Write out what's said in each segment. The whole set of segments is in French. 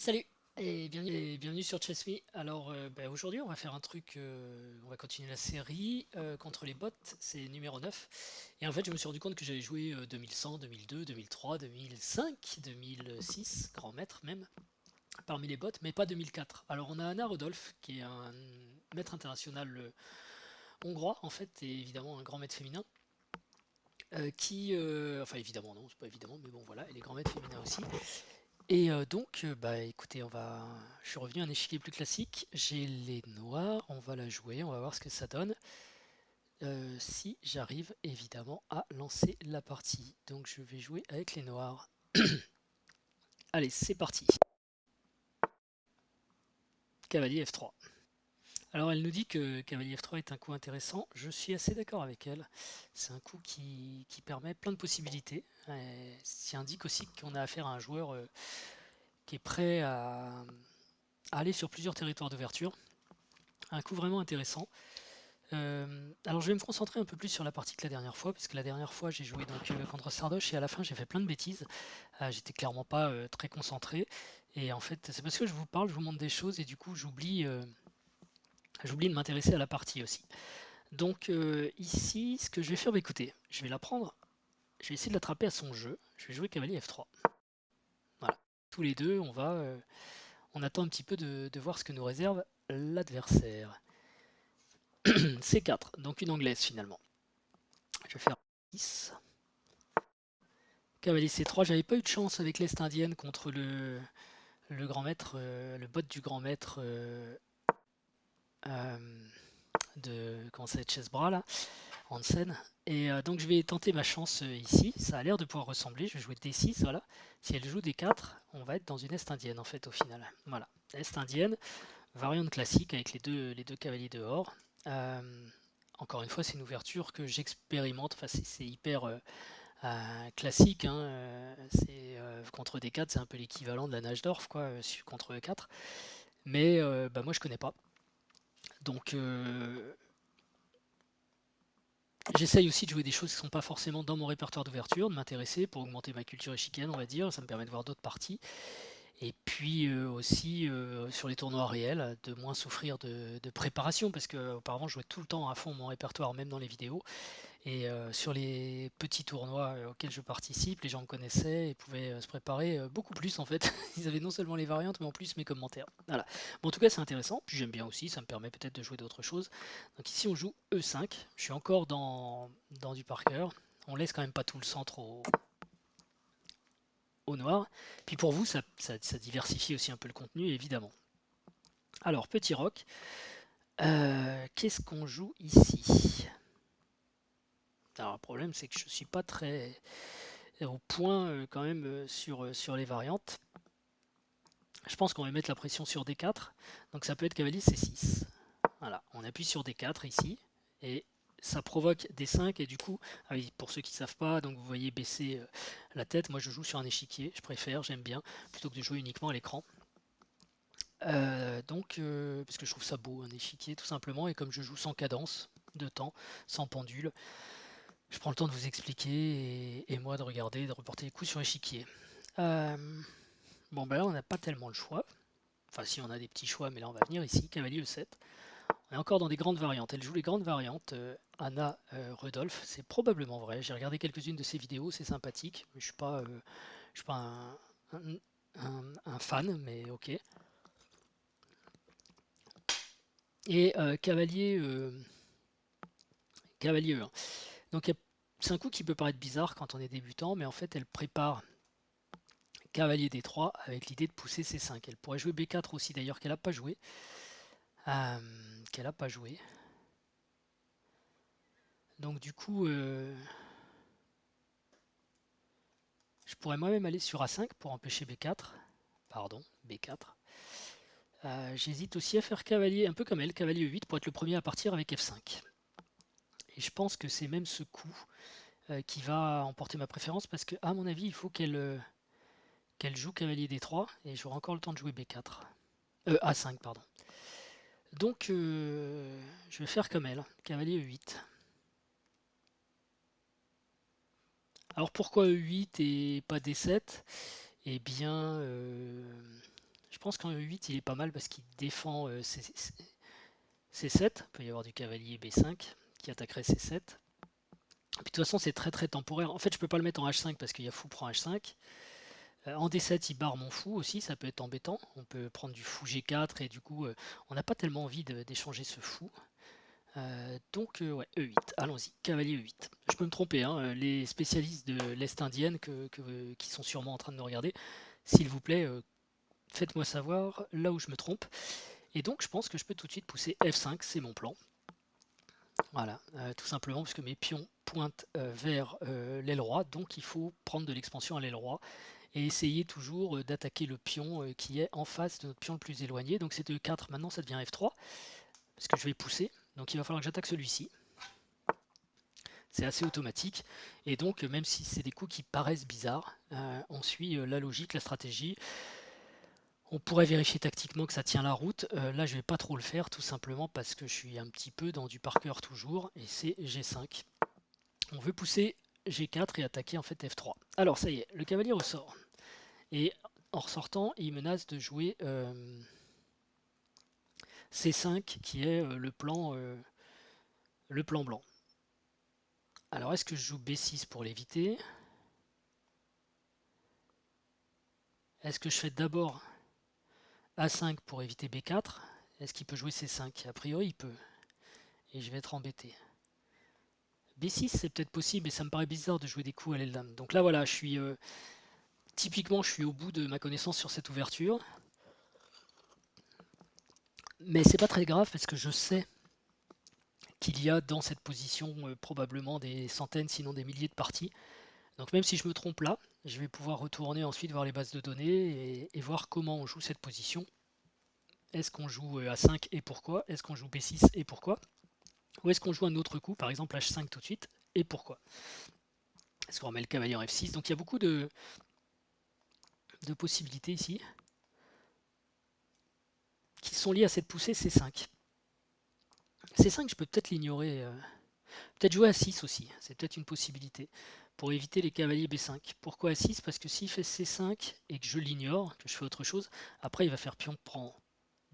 Salut et bienvenue sur ChessMe. Alors aujourd'hui on va faire un truc, on va continuer la série contre les bots, c'est numéro 9. Et en fait je me suis rendu compte que j'avais joué 2100, 2002, 2003, 2005, 2006, grand maître même, parmi les bots, mais pas 2004. Alors on a Anna Rodolphe qui est un maître international hongrois en fait, et évidemment un grand maître féminin. Enfin évidemment non, c'est pas évidemment, mais bon voilà, elle est grand maître féminin aussi. Et bah écoutez, je suis revenu à un échiquier plus classique. J'ai les noirs, on va la jouer, on va voir ce que ça donne. Si j'arrive évidemment à lancer la partie. Donc je vais jouer avec les noirs. Allez, c'est parti. Cavalier F3. Alors elle nous dit que cavalier F3 est un coup intéressant. Je suis assez d'accord avec elle. C'est un coup qui permet plein de possibilités. Ça indique aussi qu'on a affaire à un joueur qui est prêt à aller sur plusieurs territoires d'ouverture. Un coup vraiment intéressant. Alors je vais me concentrer un peu plus sur la partie que la dernière fois, puisque la dernière fois j'ai joué donc contre Sardoche et à la fin j'ai fait plein de bêtises. J'étais clairement pas très concentré. Et en fait c'est parce que je vous parle, je vous montre des choses et du coup j'oublie de m'intéresser à la partie aussi. Donc ici ce que je vais faire, bah, écoutez, je vais la prendre, je vais essayer de l'attraper à son jeu. Je vais jouer cavalier F3. Voilà. Tous les deux on attend un petit peu de voir ce que nous réserve l'adversaire. C4, donc une anglaise finalement. Je vais faire 10. Cavalier C3, j'avais pas eu de chance avec l'Est indienne contre le grand maître, le bot du grand maître euh, de comment ça Chessbras là, Hansen. Et donc je vais tenter ma chance ici. Ça a l'air de pouvoir ressembler. Je vais jouer D6, voilà. Si elle joue D4, on va être dans une Est indienne en fait au final. Voilà, Est indienne, variante classique avec les deux cavaliers dehors. Euh, Encore une fois, c'est une ouverture que j'expérimente. Enfin, c'est hyper classique, hein, contre D4, c'est un peu l'équivalent de la Najdorf, quoi, contre E4. Mais bah, moi, je connais pas. Donc, j'essaye aussi de jouer des choses qui ne sont pas forcément dans mon répertoire d'ouverture, de m'intéresser pour augmenter ma culture échiquienne, on va dire. Ça me permet de voir d'autres parties. Et puis aussi sur les tournois réels, de moins souffrir de préparation, parce que auparavant je jouais tout le temps à fond mon répertoire, même dans les vidéos. Et sur les petits tournois auxquels je participe, les gens me connaissaient et pouvaient se préparer beaucoup plus en fait. Ils avaient non seulement les variantes, mais en plus mes commentaires. Voilà. Bon, en tout cas, c'est intéressant. Puis j'aime bien aussi, ça me permet peut-être de jouer d'autres choses. Donc ici, on joue E5. Je suis encore dans du par cœur. On laisse quand même pas tout le centre au noir. Puis pour vous, ça diversifie aussi un peu le contenu, évidemment. Alors, petit roc. Qu'est-ce qu'on joue ici? Alors, le problème, c'est que je suis pas très au point quand même sur les variantes. Je pense qu'on va mettre la pression sur D4, donc ça peut être cavalier C6. Voilà, on appuie sur D4 ici, et ça provoque D5, et du coup, ah oui, pour ceux qui ne savent pas, donc vous voyez baisser la tête, moi je joue sur un échiquier, je préfère, j'aime bien, plutôt que de jouer uniquement à l'écran. Parce que je trouve ça beau, un échiquier tout simplement, et comme je joue sans cadence de temps, sans pendule, je prends le temps de vous expliquer, et moi de regarder, de reporter les coups sur l'échiquier. Bon, ben là, on n'a pas tellement le choix. Enfin, si on a des petits choix, mais là, on va venir ici. Cavalier E7. On est encore dans des grandes variantes. Elle joue les grandes variantes. Anna Rudolph, c'est probablement vrai. J'ai regardé quelques-unes de ses vidéos, c'est sympathique. Je suis pas un fan, mais ok. Et cavalier E1. Donc, c'est un coup qui peut paraître bizarre quand on est débutant, mais en fait, elle prépare cavalier D3 avec l'idée de pousser C5. Elle pourrait jouer B4 aussi, d'ailleurs, qu'elle n'a pas joué. Euh, qu'elle n'a pas joué. Donc du coup, je pourrais moi-même aller sur A5 pour empêcher B4. Pardon, B4. J'hésite aussi à faire cavalier, un peu comme elle, cavalier E8 pour être le premier à partir avec F5. Et je pense que c'est même ce coup qui va emporter ma préférence parce que, à mon avis, il faut qu'elle joue cavalier D3 et j'aurai encore le temps de jouer B4. A5, pardon. Donc, je vais faire comme elle, cavalier E8. Alors pourquoi E8 et pas D7? Eh bien, je pense qu'en E8 il est pas mal parce qu'il défend C7. Il peut y avoir du cavalier B5 qui attaquerait C7. Puis de toute façon c'est très très temporaire. En fait je peux pas le mettre en H5 parce qu'il y a fou prend H5. En D7 il barre mon fou aussi, ça peut être embêtant. On peut prendre du fou G4 et du coup on n'a pas tellement envie d'échanger ce fou. Donc ouais, E8, allons-y, cavalier E8. Je peux me tromper, hein, les spécialistes de l'Est indienne qui sont sûrement en train de nous regarder, s'il vous plaît, faites-moi savoir là où je me trompe. Et donc je pense que je peux tout de suite pousser F5, c'est mon plan. Voilà, tout simplement parce que mes pions pointent vers l'aile roi, donc il faut prendre de l'expansion à l'aile roi et essayer toujours d'attaquer le pion qui est en face de notre pion le plus éloigné. Donc c'est E4, maintenant ça devient F3, parce que je vais pousser, donc il va falloir que j'attaque celui-ci. C'est assez automatique, et donc même si c'est des coups qui paraissent bizarres, on suit la logique, la stratégie. On pourrait vérifier tactiquement que ça tient la route. Là, je vais pas trop le faire, tout simplement parce que je suis un petit peu dans du par cœur toujours, et c'est G5. On veut pousser G4 et attaquer en fait F3. Alors ça y est, le cavalier ressort. Et en ressortant, il menace de jouer C5, qui est le plan blanc. Alors est-ce que je joue B6 pour l'éviter? Est-ce que je fais d'abord A5 pour éviter B4? Est-ce qu'il peut jouer C5? A priori, il peut. Et je vais être embêté. B6, c'est peut-être possible, mais ça me paraît bizarre de jouer des coups à l'aile dame. Donc là, voilà, typiquement, je suis au bout de ma connaissance sur cette ouverture. Mais c'est pas très grave parce que je sais qu'il y a dans cette position probablement des centaines, sinon des milliers de parties. Donc même si je me trompe là, je vais pouvoir retourner ensuite voir les bases de données et voir comment on joue cette position. Est-ce qu'on joue A5 et pourquoi? Est-ce qu'on joue B6 et pourquoi? Ou est-ce qu'on joue un autre coup, par exemple H5 tout de suite, et pourquoi? Est-ce qu'on remet le cavalier en F6? Donc il y a beaucoup de possibilités ici qui sont liées à cette poussée C5. C5, je peux peut-être l'ignorer. Peut-être jouer à 6 aussi, c'est peut-être une possibilité. Pour éviter les cavaliers B5. Pourquoi A6? Parce que s'il fait C5 et que je l'ignore, que je fais autre chose, après il va faire pion prend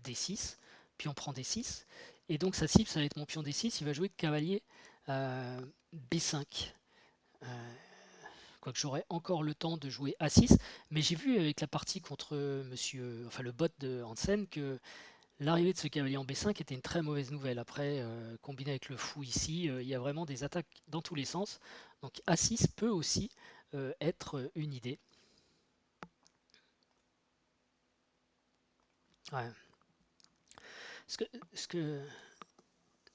D6, pion prend D6, et donc sa cible ça va être mon pion D6, il va jouer cavalier B5. Quoique j'aurai encore le temps de jouer A6, mais j'ai vu avec la partie contre le bot de Hansen que l'arrivée de ce cavalier en B5 était une très mauvaise nouvelle. Après, combiné avec le fou ici, il y a vraiment des attaques dans tous les sens. Donc A6 peut aussi être une idée. Ouais. Ce que, ce que,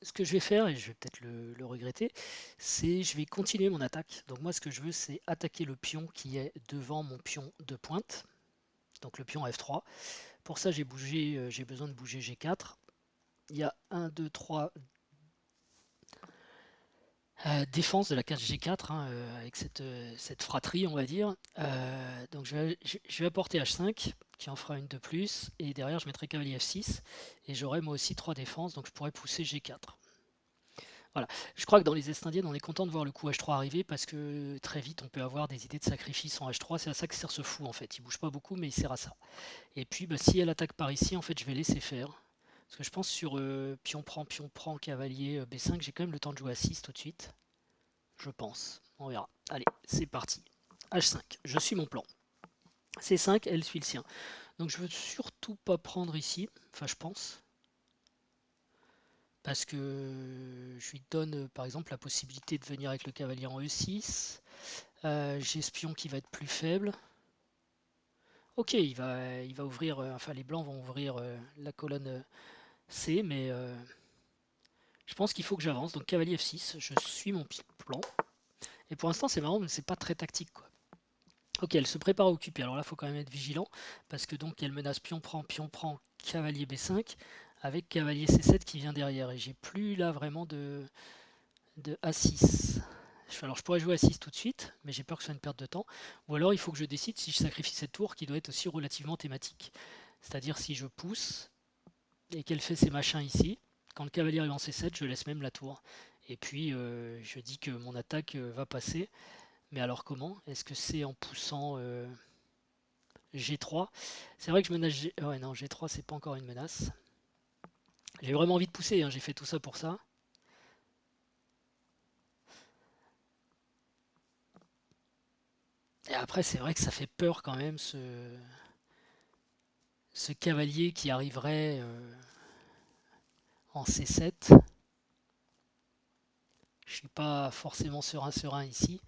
ce que je vais faire, et je vais peut-être le regretter, c'est je vais continuer mon attaque. Donc moi ce que je veux c'est attaquer le pion qui est devant mon pion de pointe, donc le pion F3. Pour ça j'ai besoin de bouger G4. Il y a 1, 2, 3 défense de la case G4 hein, avec cette fratrie on va dire. Donc je vais apporter H5 qui en fera une de plus et derrière je mettrai cavalier F6 et j'aurai moi aussi 3 défenses donc je pourrais pousser G4. Voilà, je crois que dans les Est indiennes on est content de voir le coup H3 arriver parce que très vite on peut avoir des idées de sacrifice en H3, c'est à ça que sert ce fou en fait, il bouge pas beaucoup mais il sert à ça. Et puis bah, si elle attaque par ici en fait je vais laisser faire. Parce que je pense sur pion prend, cavalier B5, j'ai quand même le temps de jouer à 6 tout de suite. Je pense. On verra. Allez, c'est parti. H5, je suis mon plan. C5, elle suit le sien. Donc je veux surtout pas prendre ici, enfin je pense, parce que je lui donne par exemple la possibilité de venir avec le cavalier en E6. J'ai ce pion qui va être plus faible. Ok, il va ouvrir, enfin les blancs vont ouvrir la colonne C, mais je pense qu'il faut que j'avance. Donc cavalier F6, je suis mon plan. Et pour l'instant c'est marrant, mais c'est pas très tactique quoi. Ok, elle se prépare à occuper. Alors là, il faut quand même être vigilant parce que donc elle menace pion prend, cavalier B5 avec cavalier C7 qui vient derrière. Et j'ai plus là vraiment de A6. Alors je pourrais jouer A6 tout de suite, mais j'ai peur que ce soit une perte de temps. Ou alors il faut que je décide si je sacrifie cette tour qui doit être aussi relativement thématique. C'est-à-dire si je pousse et qu'elle fait ses machins ici, quand le cavalier arrive en C7, je laisse même la tour. Et puis je dis que mon attaque va passer. Mais alors comment? Est-ce que c'est en poussant G3. C'est vrai que je menace G... Ouais, non, G3, c'est pas encore une menace. J'ai vraiment envie de pousser, hein, j'ai fait tout ça pour ça. Et après, c'est vrai que ça fait peur quand même, ce cavalier qui arriverait en C7. Je suis pas forcément serein ici.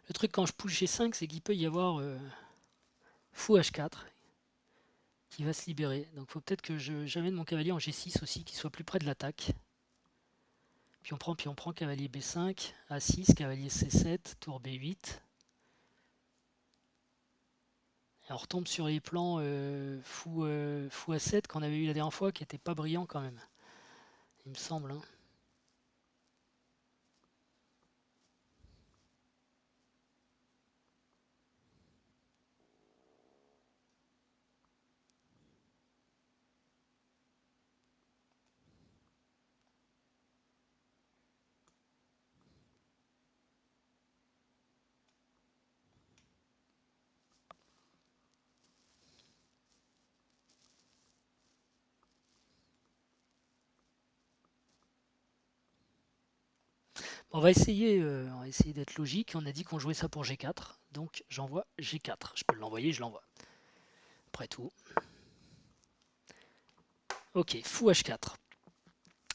Le truc quand je pousse G5, c'est qu'il peut y avoir fou H4 qui va se libérer. Donc il faut peut-être que j'amène mon cavalier en G6 aussi, qu'il soit plus près de l'attaque. Puis on prend, cavalier B5, A6, cavalier C7, tour B8. Et on retombe sur les plans fou A7 qu'on avait eu la dernière fois, qui n'étaient pas brillants quand même, il me semble. Hein. On va essayer d'être logique. On a dit qu'on jouait ça pour G4, donc j'envoie G4. Je peux l'envoyer, je l'envoie. Après tout. Ok, fou H4.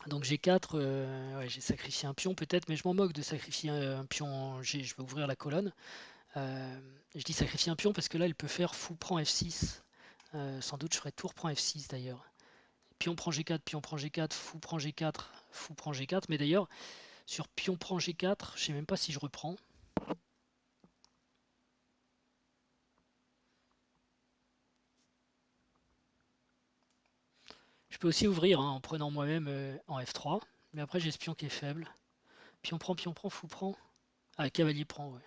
Donc G4, ouais, j'ai sacrifié un pion peut-être, mais je m'en moque de sacrifier un pion en G. Je vais ouvrir la colonne. Je dis sacrifier un pion parce que là, il peut faire fou prend F6. Sans doute, je ferai tour prend F6 d'ailleurs. Pion prend G4, pion prend G4, fou prend G4, fou prend G4. Mais d'ailleurs, sur pion prend G4, je sais même pas si je reprends. Je peux aussi ouvrir hein, en prenant moi-même en F3. Mais après, j'ai ce pion qui est faible. Pion prend, fou prend. Ah, cavalier prend, ouais.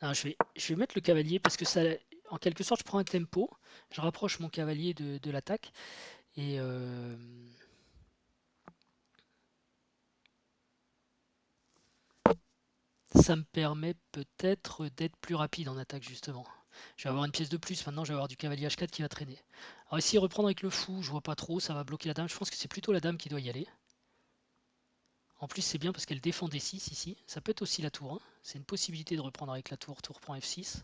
Non, je vais mettre le cavalier parce que ça, en quelque sorte, je prends un tempo. Je rapproche mon cavalier de l'attaque. Et ça me permet peut-être d'être plus rapide en attaque, justement. Je vais avoir une pièce de plus. Maintenant, je vais avoir du cavalier H4 qui va traîner. Alors ici, reprendre avec le fou, je vois pas trop. Ça va bloquer la dame. Je pense que c'est plutôt la dame qui doit y aller. En plus, c'est bien parce qu'elle défend D6 ici. Ça peut être aussi la tour. Hein. C'est une possibilité de reprendre avec la tour. Tour prend F6.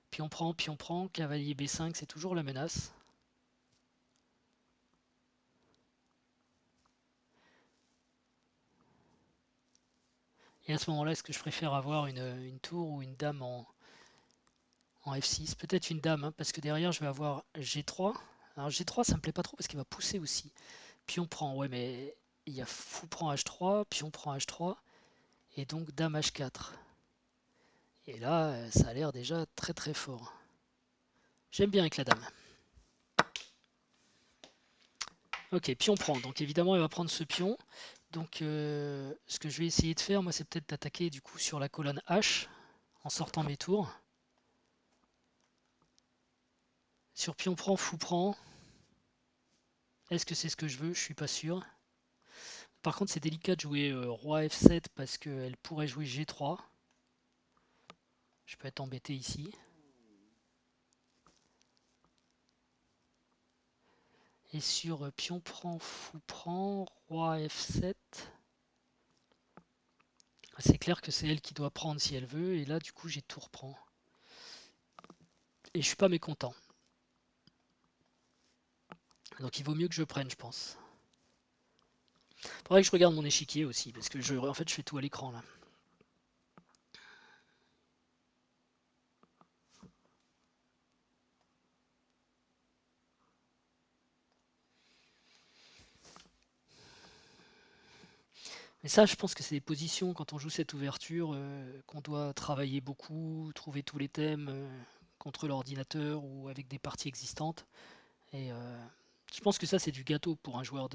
Pion prend. Cavalier B5, c'est toujours la menace. Et à ce moment-là, est-ce que je préfère avoir une tour ou une dame en F6? Peut-être une dame, hein, parce que derrière, je vais avoir G3. Alors G3, ça me plaît pas trop parce qu'il va pousser aussi. Pion prend, ouais, mais il y a fou prend H3, pion prend H3, et donc dame H4. Et là, ça a l'air déjà très très fort. J'aime bien avec la dame. Ok, pion prend. Donc évidemment, il va prendre ce pion. Donc ce que je vais essayer de faire, moi, c'est peut-être d'attaquer du coup sur la colonne H en sortant mes tours. Sur pion prend, fou prend. Est-ce que c'est ce que je veux? Je suis pas sûr. Par contre, c'est délicat de jouer roi F7 parce qu'elle pourrait jouer G3. Je peux être embêté ici. Et sur pion prend, fou prend, roi F7. C'est clair que c'est elle qui doit prendre si elle veut. Et là, du coup, j'ai tour prend. Et je suis pas mécontent. Donc il vaut mieux que je prenne, je pense. Faudrait que je regarde mon échiquier aussi, parce que en fait, je fais tout à l'écran là. Mais ça, je pense que c'est des positions, quand on joue cette ouverture, qu'on doit travailler beaucoup, trouver tous les thèmes contre l'ordinateur ou avec des parties existantes. Et Je pense que ça c'est du gâteau pour un joueur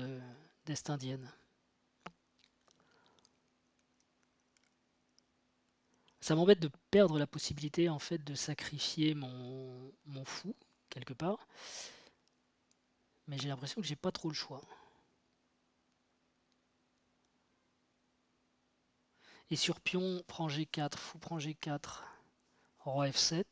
d'Est indienne. Ça m'embête de perdre la possibilité en fait de sacrifier mon fou quelque part. Mais j'ai l'impression que j'ai pas trop le choix. Et sur pion, prend G4, fou prend G4, roi F7.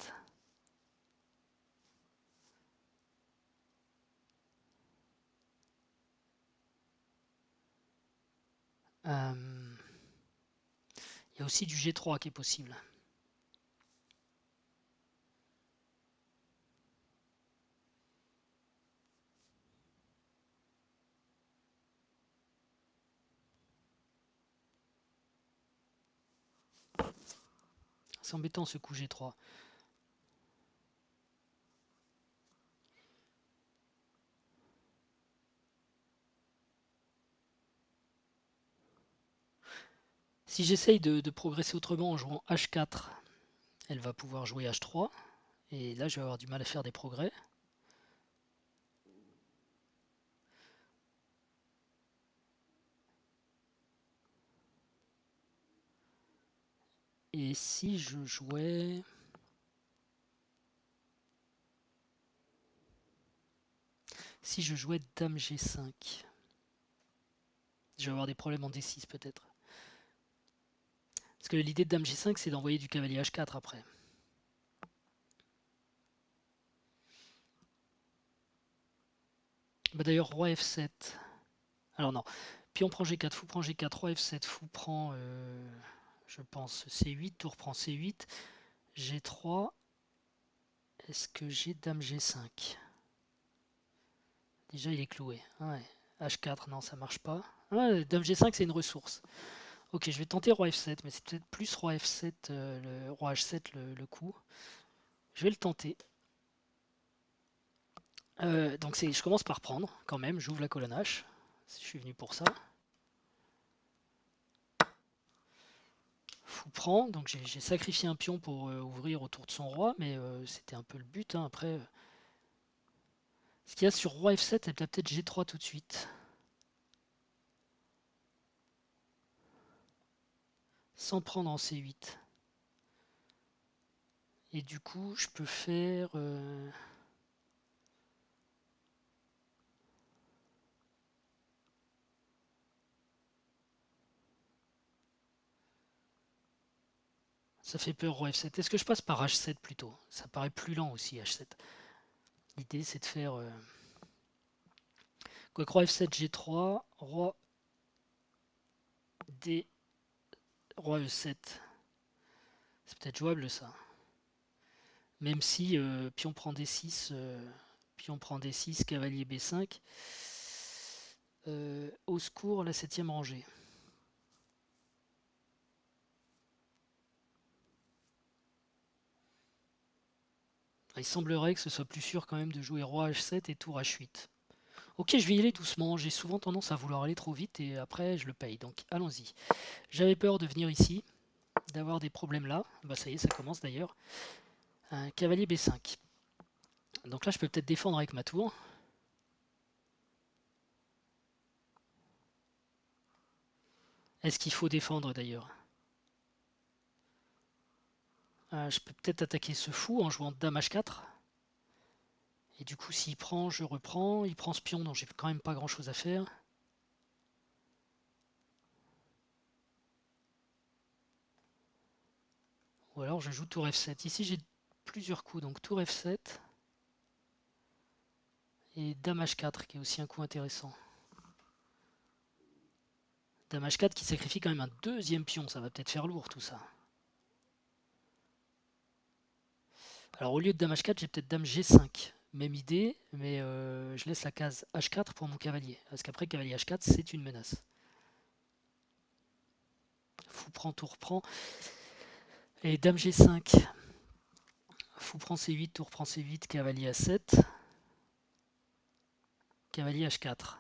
Il y a aussi du G3 qui est possible. C'est embêtant ce coup G3. Si j'essaye de progresser autrement en jouant H4, elle va pouvoir jouer H3. Et là, je vais avoir du mal à faire des progrès. Et si je jouais... Si je jouais Dame G5, je vais avoir des problèmes en D6 peut-être. Parce que l'idée de Dame G5, c'est d'envoyer du cavalier H4 après. Bah d'ailleurs, roi F7. Alors non, pion prend G4, fou prend G4, roi F7, fou prend, je pense, C8, tour prend C8, G3. Est-ce que j'ai Dame G5? Déjà, il est cloué. Ouais. H4, non, ça marche pas. Ouais, Dame G5, c'est une ressource. Ok, je vais tenter roi F7, mais c'est peut-être plus roi F7, le roi H7 le coup. Je vais le tenter. Donc je commence par prendre, quand même, j'ouvre la colonne H. Je suis venu pour ça. Fou prend, donc j'ai sacrifié un pion pour ouvrir autour de son roi, mais c'était un peu le but, hein, après. Ce qu'il y a sur roi F7, c'est peut-être G3 tout de suite. Sans prendre en C8. Et du coup, je peux faire... Ça fait peur roi F7. Est-ce que je passe par H7 plutôt? Ça paraît plus lent aussi, H7. L'idée, c'est de faire... Quoi que roi F7, G3, roi D, roi E7. C'est peut-être jouable ça. Même si pion prend D6, pion prend D6, cavalier B5. Au secours, la 7ème rangée. Il semblerait que ce soit plus sûr quand même de jouer roi H7 et tour H8. Ok, je vais y aller doucement. J'ai souvent tendance à vouloir aller trop vite et après je le paye. Donc allons-y. J'avais peur de venir ici, d'avoir des problèmes là. Bah ça y est, ça commence d'ailleurs. Un cavalier B5. Donc là, je peux peut-être défendre avec ma tour. Est-ce qu'il faut défendre d'ailleurs? Je peux peut-être attaquer ce fou en jouant Dame H4. Et du coup, s'il prend, je reprends. Il prend ce pion, donc j'ai quand même pas grand-chose à faire. Ou alors je joue tour F7. Ici, j'ai plusieurs coups, donc tour F7. Et Dame H4, qui est aussi un coup intéressant. Dame H4 qui sacrifie quand même un deuxième pion, ça va peut-être faire lourd tout ça. Alors au lieu de Dame H4, j'ai peut-être Dame G5. Même idée, mais je laisse la case H4 pour mon cavalier. Parce qu'après, cavalier H4, c'est une menace. Fou prend, tour prend. Et Dame G5. Fou prend C8, tour prend C8, cavalier A7. Cavalier H4.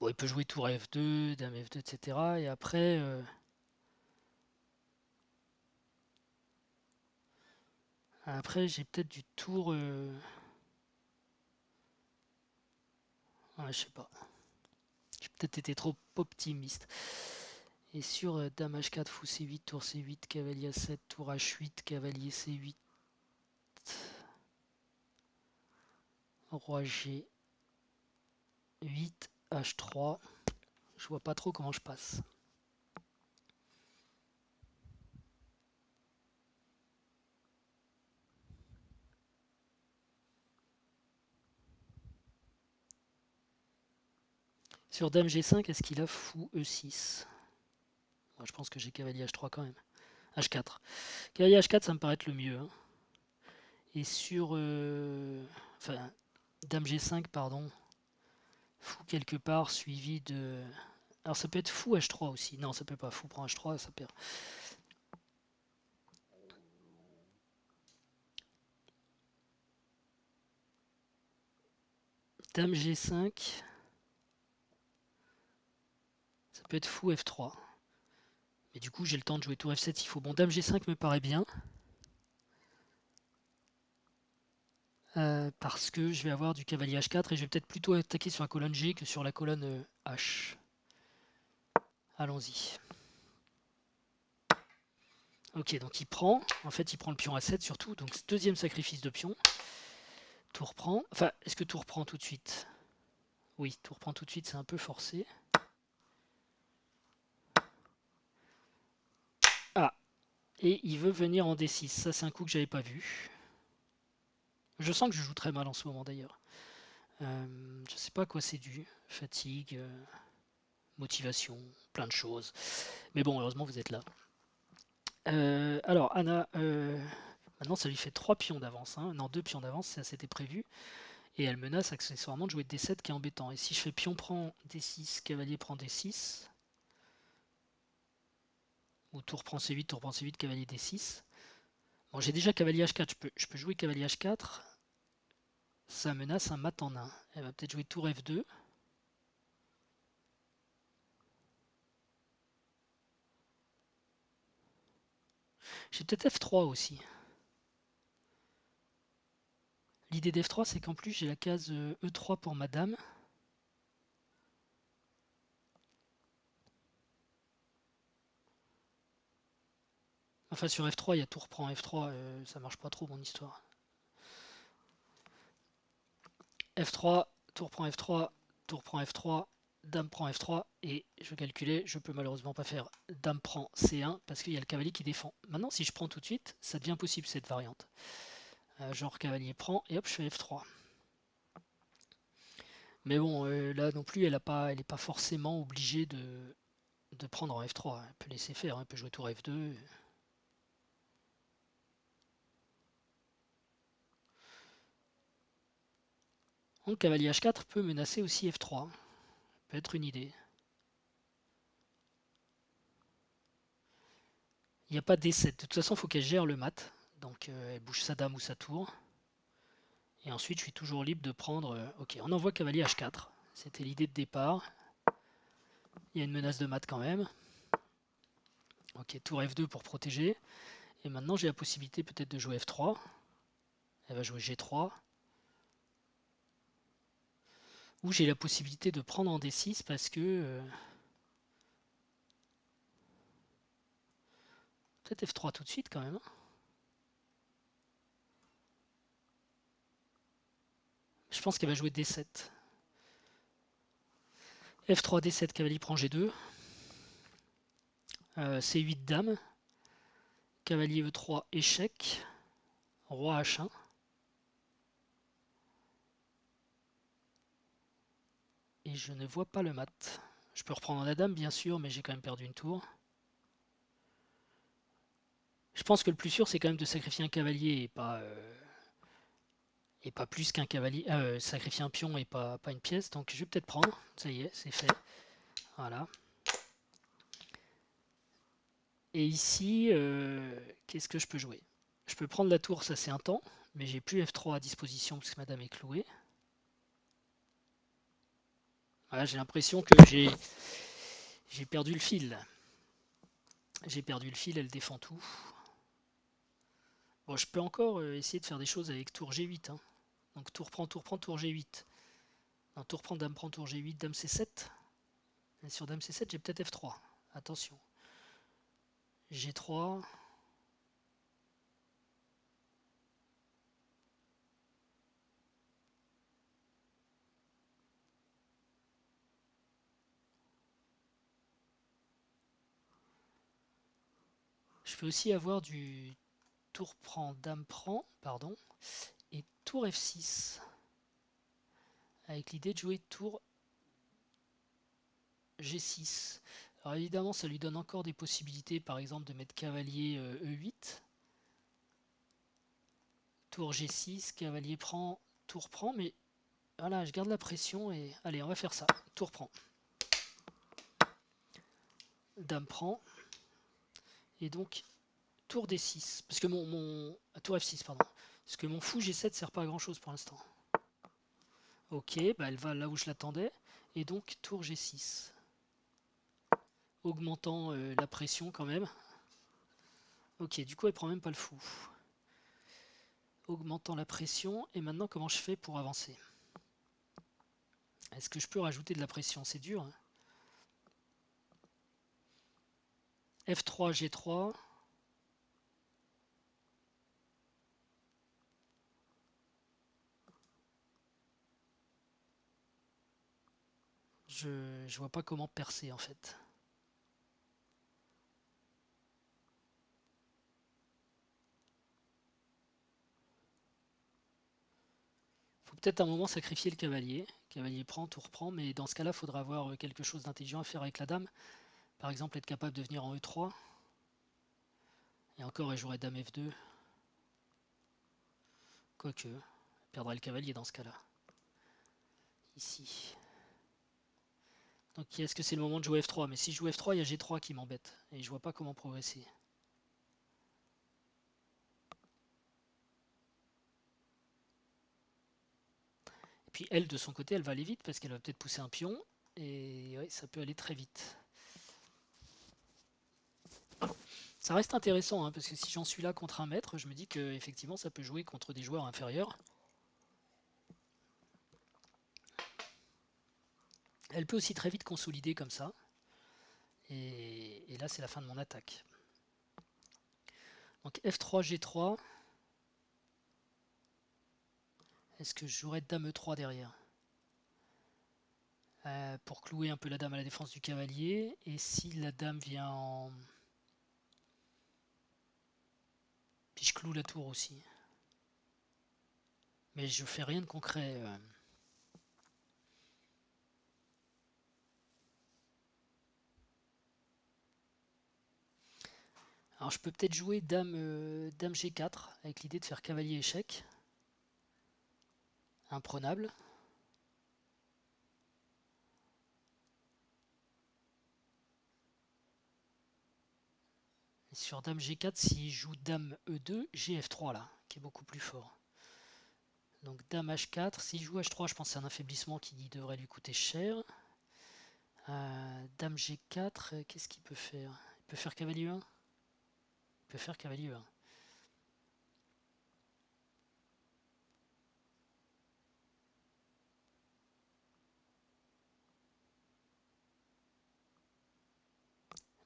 Bon, il peut jouer tour F2, Dame F2, etc. Et après... Après, j'ai peut-être du tour... Ouais, je sais pas. J'ai peut-être été trop optimiste. Et sur Dame H4, Fou C8, Tour C8, Cavalier A7, Tour H8, Cavalier C8, Roi G8, H3. Je vois pas trop comment je passe. Sur Dame G5, est-ce qu'il a Fou E6? Moi, je pense que j'ai Cavalier H3 quand même. H4. Cavalier H4, ça me paraît être le mieux. Hein. Et sur... enfin, Dame G5, pardon. Fou quelque part, suivi de... Alors ça peut être Fou H3 aussi. Non, ça peut pas. Fou prend H3, ça perd. Dame G5. Ça peut être Fou F3. Mais du coup, j'ai le temps de jouer Tour F7 s'il faut. Bon, Dame G5 me paraît bien. Parce que je vais avoir du cavalier H4 et je vais peut-être plutôt attaquer sur la colonne G que sur la colonne H. Allons-y. Ok, donc il prend. En fait, il prend le pion A7 surtout. Donc, deuxième sacrifice de pion. Tour prend. Enfin, est-ce que tour prend tout de suite? Oui, tour prend tout de suite, c'est un peu forcé. Ah, et il veut venir en D6. Ça, c'est un coup que j'avais pas vu. Je sens que je joue très mal en ce moment d'ailleurs. Je sais pas à quoi c'est dû. Fatigue, motivation, plein de choses. Mais bon, heureusement, vous êtes là. Alors, Anna, maintenant, ça lui fait 3 pions d'avance. Hein. Non, 2 pions d'avance, ça c'était prévu. Et elle menace accessoirement de jouer D7 qui est embêtant. Et si je fais pion prend D6, cavalier prend D6, ou tour prend C8, tour prend C8, cavalier D6. Bon, j'ai déjà cavalier H4, je peux jouer cavalier H4. Ça menace un mat en 1. Elle va peut-être jouer tour F2. J'ai peut-être F3 aussi. L'idée d'F3, c'est qu'en plus, j'ai la case E3 pour madame. Enfin, sur F3, il y a tour prend F3, ça marche pas trop mon histoire. F3, tour prend F3, tour prend F3, dame prend F3, et je calculais, je peux malheureusement pas faire dame prend C1 parce qu'il y a le cavalier qui défend. Maintenant, si je prends tout de suite, ça devient possible cette variante. Genre cavalier prend, et hop, je fais F3. Mais bon, là non plus, elle n'est pas forcément obligée de prendre en F3. Elle peut laisser faire, elle peut jouer tour F2. Donc cavalier H4 peut menacer aussi F3. Peut être une idée. Il n'y a pas D7. De toute façon, il faut qu'elle gère le mat. Donc elle bouge sa dame ou sa tour. Et ensuite, je suis toujours libre de prendre... ok, on envoie cavalier H4. C'était l'idée de départ. Il y a une menace de mat quand même. Ok, tour F2 pour protéger. Et maintenant, j'ai la possibilité peut-être de jouer F3. Elle va jouer G3. Ou j'ai la possibilité de prendre en D6 parce que... peut-être F3 tout de suite quand même. Je pense qu'elle va jouer D7. F3, D7, cavalier prend G2. C8, dame. Cavalier E3, échec. Roi H1. Et je ne vois pas le mat. Je peux reprendre la dame, bien sûr, mais j'ai quand même perdu une tour. Je pense que le plus sûr, c'est quand même de sacrifier un cavalier et pas plus qu'un cavalier. Sacrifier un pion et pas une pièce. Donc je vais peut-être prendre. Ça y est, c'est fait. Voilà. Et ici, qu'est-ce que je peux jouer? Je peux prendre la tour, ça c'est un temps, mais j'ai plus F3 à disposition parce que madame est clouée. Voilà, j'ai l'impression que j'ai perdu le fil. J'ai perdu le fil, elle défend tout. Bon, je peux encore essayer de faire des choses avec tour G8. Hein. Donc tour prend, tour G8. Non, tour prend, tour G8, dame C7. Et sur dame C7, j'ai peut-être F3. Attention. G3. Je peux aussi avoir du tour prend, dame prend, pardon, et tour F6. Avec l'idée de jouer tour G6. Alors évidemment, ça lui donne encore des possibilités, par exemple, de mettre cavalier E8. Tour G6, cavalier prend, tour prend, mais voilà, je garde la pression et allez, on va faire ça. Tour prend. Dame prend. Et donc, tour D6. Parce que tour F6, pardon. Parce que mon fou G7 sert pas à grand chose pour l'instant. Ok, bah elle va là où je l'attendais. Et donc, tour G6. Augmentant la pression quand même. Ok, du coup, elle prend même pas le fou. Augmentant la pression. Et maintenant, comment je fais pour avancer? Est-ce que je peux rajouter de la pression? C'est dur. Hein. F3, G3. Je vois pas comment percer en fait. Faut peut-être un moment sacrifier le cavalier. Cavalier prend, tour prend, mais dans ce cas-là, il faudra avoir quelque chose d'intelligent à faire avec la dame. Par exemple, être capable de venir en E3. Et encore, elle jouerait dame F2. Quoique, elle perdra le cavalier dans ce cas-là. Ici. Donc est-ce que c'est le moment de jouer F3? Mais si je joue F3, il y a G3 qui m'embête. Et je vois pas comment progresser. Et puis elle, de son côté, elle va aller vite parce qu'elle va peut-être pousser un pion. Et ouais, ça peut aller très vite. Ça reste intéressant, hein, parce que si j'en suis là contre un maître, je me dis que effectivement ça peut jouer contre des joueurs inférieurs. Elle peut aussi très vite consolider comme ça. Et là, c'est la fin de mon attaque. Donc F3, G3. Est-ce que je jouerais dame E3 derrière pour clouer un peu la dame à la défense du cavalier. Et si la dame vient en... Puis je cloue la tour aussi. Mais je fais rien de concret. Alors je peux peut-être jouer dame G4 avec l'idée de faire cavalier échec. Imprenable. Et sur dame G4, s'il joue dame E2, j'ai F3 là, qui est beaucoup plus fort. Donc dame H4, s'il joue H3, je pense que c'est un affaiblissement qui devrait lui coûter cher. Dame G4, qu'est-ce qu'il peut faire? Il peut faire cavalier 1. Il peut faire cavalier 1.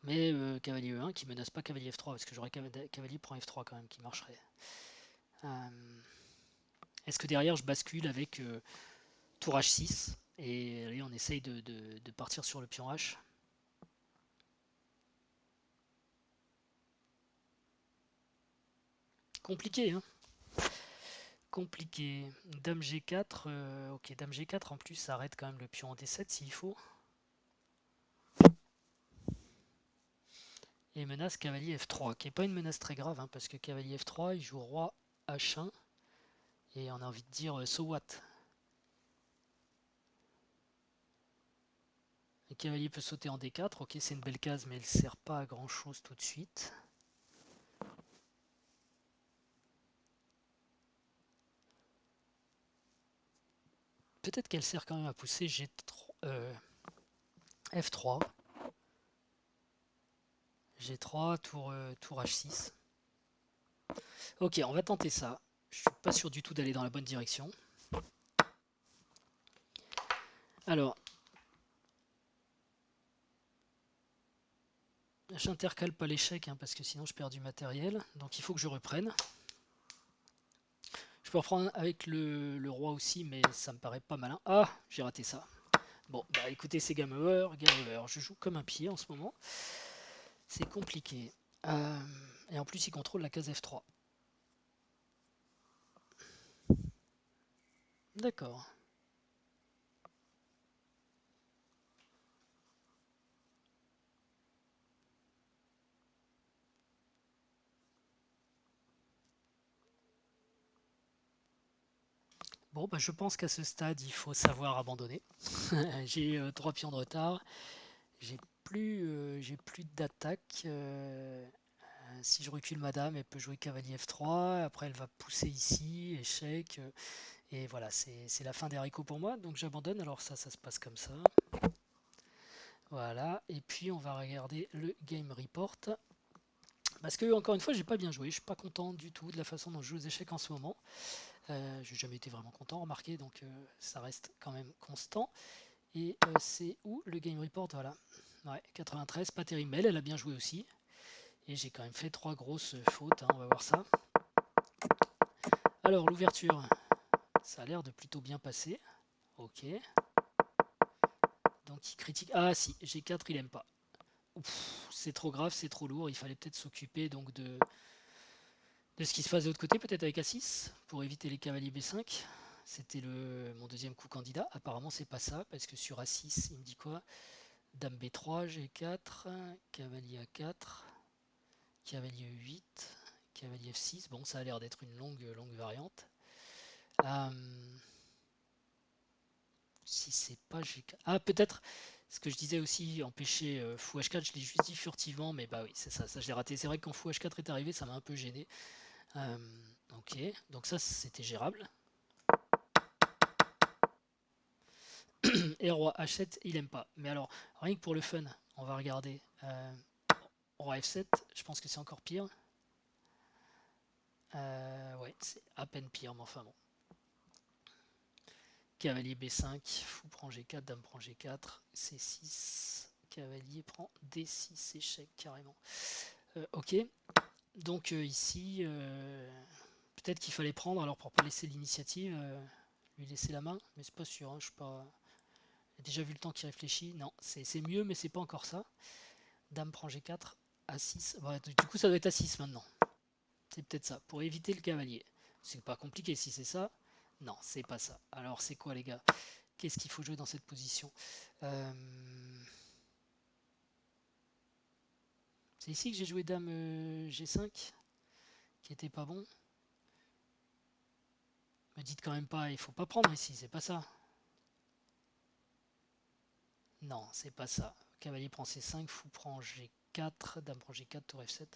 Mais cavalier E1 qui menace pas cavalier F3, parce que j'aurais cavalier prend F3 quand même qui marcherait. Est-ce que derrière je bascule avec tour H6 et allez, on essaye de partir sur le pion H? Compliqué, hein? Compliqué. Dame G4, ok, Dame G4 en plus ça arrête quand même le pion en D7 s'il faut. Et menace cavalier F3, qui n'est pas une menace très grave, hein, parce que cavalier F3, il joue roi H1, et on a envie de dire so what. Le cavalier peut sauter en D4, ok c'est une belle case, mais elle ne sert pas à grand chose tout de suite. Peut-être qu'elle sert quand même à pousser F3. G3, tour H6. Ok, on va tenter ça. Je suis pas sûr du tout d'aller dans la bonne direction. Alors, j'intercale pas l'échec hein, parce que sinon je perds du matériel. Donc il faut que je reprenne. Je peux reprendre avec le roi aussi, mais ça me paraît pas malin. Ah, j'ai raté ça. Bon, bah écoutez, c'est game over, game over. Je joue comme un pied en ce moment. C'est compliqué. Et en plus, il contrôle la case F3. D'accord. Bon, bah je pense qu'à ce stade, il faut savoir abandonner. J'ai 3 pions de retard. J'ai plus d'attaque. Si je recule madame, elle peut jouer cavalier F3. Après, elle va pousser ici, échec. Et voilà, c'est la fin des haricots pour moi. Donc j'abandonne. Alors ça se passe comme ça. Voilà. Et puis on va regarder le game report. Parce que, encore une fois, j'ai pas bien joué. Je suis pas content du tout de la façon dont je joue aux échecs en ce moment. J'ai jamais été vraiment content, remarquez. Donc ça reste quand même constant. Et c'est où le game report? Voilà. Ouais, 93, pas terrible. Mais elle a bien joué aussi. Et j'ai quand même fait 3 grosses fautes, hein, on va voir ça. Alors, l'ouverture, ça a l'air de plutôt bien passer. Ok. Donc, il critique. Ah, si, G4, il aime pas. C'est trop grave, c'est trop lourd. Il fallait peut-être s'occuper donc de ce qui se passe de l'autre côté, peut-être avec A6, pour éviter les cavaliers B5. C'était mon deuxième coup candidat. Apparemment, c'est pas ça, parce que sur A6, il me dit quoi? Dame B3, G4, cavalier A4, cavalier E8, cavalier F6. Bon, ça a l'air d'être une longue variante. Euh, si c'est pas G4. Ah, peut-être ce que je disais aussi, empêcher fou H4, je l'ai juste dit furtivement, mais bah oui, c'est ça, ça je l'ai raté. C'est vrai que quand fou H4 est arrivé, ça m'a un peu gêné. Euh, ok, donc ça c'était gérable. Et roi H7, il aime pas. Mais alors, rien que pour le fun, on va regarder. Roi F7, je pense que c'est encore pire. Ouais, c'est à peine pire, mais enfin bon. Cavalier B5, fou prend G4, dame prend G4, C6, cavalier prend D6, échec carrément. Ok, donc ici, peut-être qu'il fallait prendre alors pour pas laisser l'initiative, lui laisser la main, mais c'est pas sûr, hein, je suis pas. J'ai déjà vu le temps qu'il réfléchit. Non, c'est mieux, mais c'est pas encore ça. Dame prend G4, A6. Bon, du coup, ça doit être A6 maintenant. C'est peut-être ça, pour éviter le cavalier. C'est pas compliqué si c'est ça. Non, c'est pas ça. Alors, c'est quoi, les gars? Qu'est-ce qu'il faut jouer dans cette position? euh... C'est ici que j'ai joué dame G5, qui était pas bon. Me dites quand même pas, il faut pas prendre ici, c'est pas ça. Non, c'est pas ça. Cavalier prend C5, fou prend G4, dame prend G4, tour F7.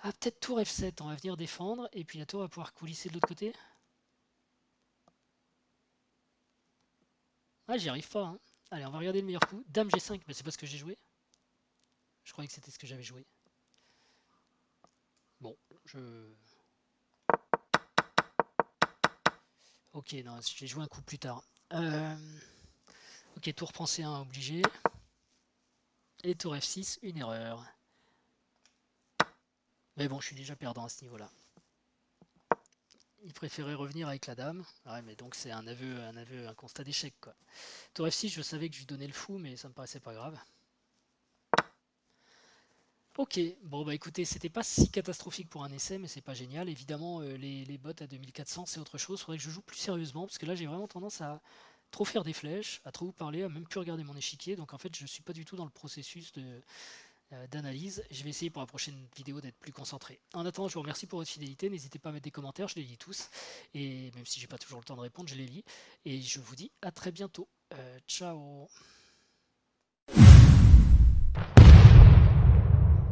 Ah, peut-être tour F7, on va venir défendre, et puis la tour va pouvoir coulisser de l'autre côté. Ah, j'y arrive pas. Hein. Allez, on va regarder le meilleur coup. Dame G5, mais c'est pas ce que j'ai joué. Je croyais que c'était ce que j'avais joué. Bon, je... Ok, non, j'ai joué un coup plus tard. Ok, tour prend C1 obligé. Et tour F6, une erreur. Mais bon, je suis déjà perdant à ce niveau-là. Il préférait revenir avec la dame. Ouais, mais donc c'est un aveu, un constat d'échec, quoi. Tour F6, je savais que je lui donnais le fou, mais ça me paraissait pas grave. Ok, bon bah écoutez, c'était pas si catastrophique pour un essai, mais c'est pas génial. Évidemment, les bots à 2400, c'est autre chose. Faudrait que je joue plus sérieusement, parce que là j'ai vraiment tendance à trop faire des flèches, à trop vous parler, à même plus regarder mon échiquier. Donc en fait, je suis pas du tout dans le processus d'analyse. Je vais essayer pour la prochaine vidéo d'être plus concentré. En attendant, je vous remercie pour votre fidélité. N'hésitez pas à mettre des commentaires, je les lis tous. Et même si j'ai pas toujours le temps de répondre, je les lis. Et je vous dis à très bientôt. Ciao.